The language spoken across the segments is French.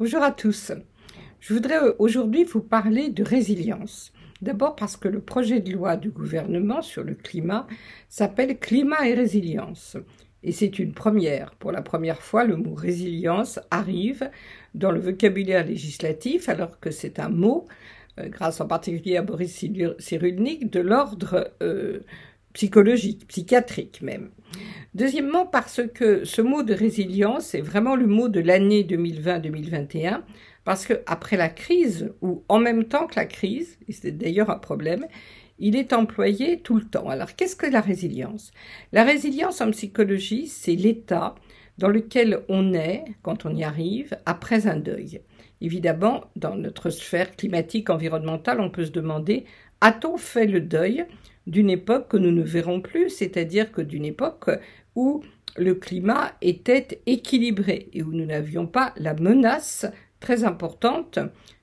Bonjour à tous. Je voudrais aujourd'hui vous parler de résilience. D'abord parce que le projet de loi du gouvernement sur le climat s'appelle Climat et résilience. Et c'est une première. Pour la première fois, le mot résilience arrive dans le vocabulaire législatif, alors que c'est un mot, grâce en particulier à Boris Cyrulnik, de l'ordre psychologique, psychiatrique même. Deuxièmement, parce que ce mot de résilience est vraiment le mot de l'année 2020-2021, parce qu'après la crise, ou en même temps que la crise, et c'est d'ailleurs un problème, il est employé tout le temps. Alors, qu'est-ce que la résilience? La résilience en psychologie, c'est l'état dans lequel on est, quand on y arrive, après un deuil. Évidemment, dans notre sphère climatique environnementale, on peut se demander, a-t-on fait le deuil d'une époque que nous ne verrons plus, c'est-à-dire que d'une époque où le climat était équilibré et où nous n'avions pas la menace très importante,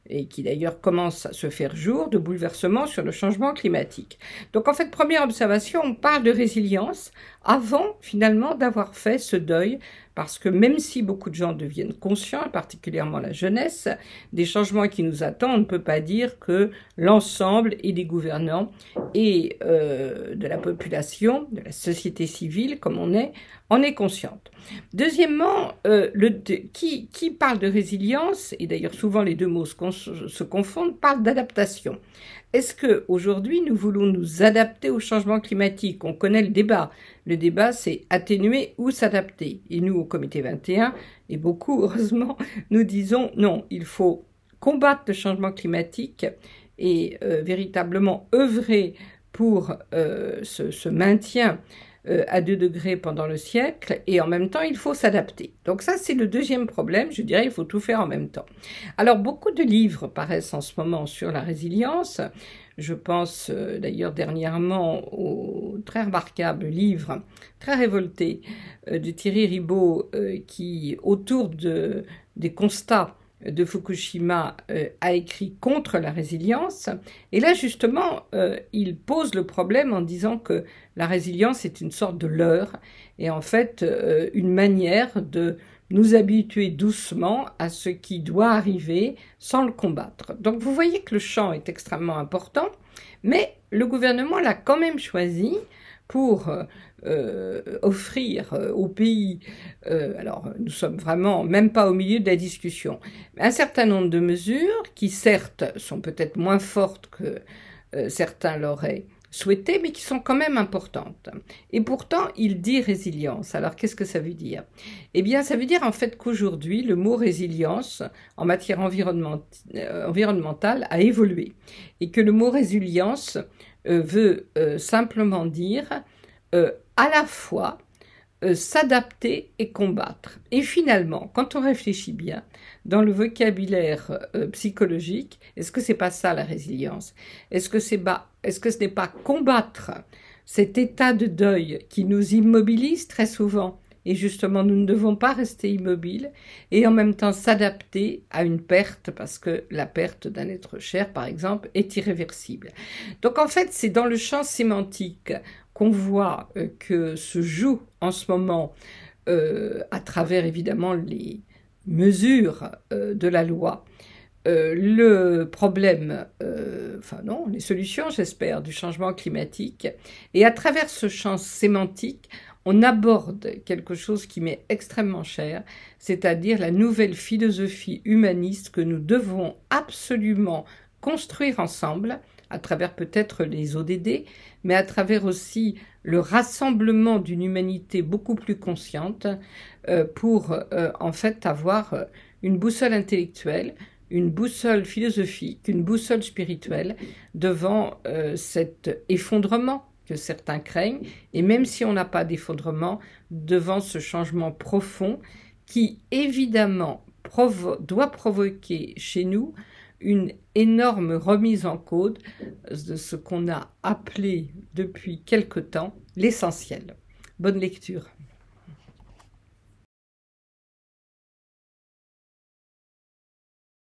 et qui d'ailleurs commence à se faire jour, de bouleversement sur le changement climatique. Donc en fait, première observation, on parle de résilience avant finalement d'avoir fait ce deuil, parce que même si beaucoup de gens deviennent conscients, particulièrement la jeunesse, des changements qui nous attendent, on ne peut pas dire que l'ensemble et des gouvernants et de la population, de la société civile comme on est, en est consciente. Deuxièmement, qui parle de résilience, et d'ailleurs souvent les deux mots se confondent, parle d'adaptation. Est-ce qu'aujourd'hui nous voulons nous adapter au changement climatique? On connaît le débat. Le débat, c'est atténuer ou s'adapter. Et nous, au Comité 21, et beaucoup, heureusement, nous disons non, il faut combattre le changement climatique et véritablement œuvrer pour ce maintien à 2 degrés pendant le siècle, et en même temps, il faut s'adapter. Donc ça, c'est le deuxième problème, je dirais, il faut tout faire en même temps. Alors, beaucoup de livres paraissent en ce moment sur la résilience. Je pense d'ailleurs dernièrement au très remarquable livre, très révolté, de Thierry Ribaud, qui, autour des constats de Fukushima, a écrit contre la résilience. Et là, justement, il pose le problème en disant que la résilience est une sorte de leurre et en fait une manière de nous habituer doucement à ce qui doit arriver sans le combattre. Donc vous voyez que le champ est extrêmement important, mais le gouvernement l'a quand même choisi pour offrir au pays, alors nous sommes vraiment même pas au milieu de la discussion, un certain nombre de mesures qui certes sont peut-être moins fortes que certains l'auraient souhaité, mais qui sont quand même importantes. Et pourtant, il dit résilience. Alors, qu'est-ce que ça veut dire? Eh bien, ça veut dire en fait qu'aujourd'hui, le mot résilience, en matière environnementale, a évolué. Et que le mot résilience veut simplement dire à la fois s'adapter et combattre. Et finalement, quand on réfléchit bien, dans le vocabulaire psychologique, est-ce que c'est pas ça la résilience? Est-ce que ce n'est pas combattre cet état de deuil qui nous immobilise très souvent? Et justement, nous ne devons pas rester immobiles et en même temps s'adapter à une perte, parce que la perte d'un être cher, par exemple, est irréversible. Donc en fait, c'est dans le champ sémantique qu'on voit que se joue en ce moment, à travers évidemment les mesures de la loi, le problème, les solutions, j'espère, du changement climatique. Et à travers ce champ sémantique, on aborde quelque chose qui m'est extrêmement cher, c'est-à-dire la nouvelle philosophie humaniste que nous devons absolument construire ensemble, à travers peut-être les ODD, mais à travers aussi le rassemblement d'une humanité beaucoup plus consciente pour en fait avoir une boussole intellectuelle, une boussole philosophique, une boussole spirituelle devant cet effondrement que certains craignent, et même si on n'a pas d'effondrement, devant ce changement profond qui évidemment doit provoquer chez nous une énorme remise en cause de ce qu'on a appelé depuis quelque temps l'essentiel. Bonne lecture.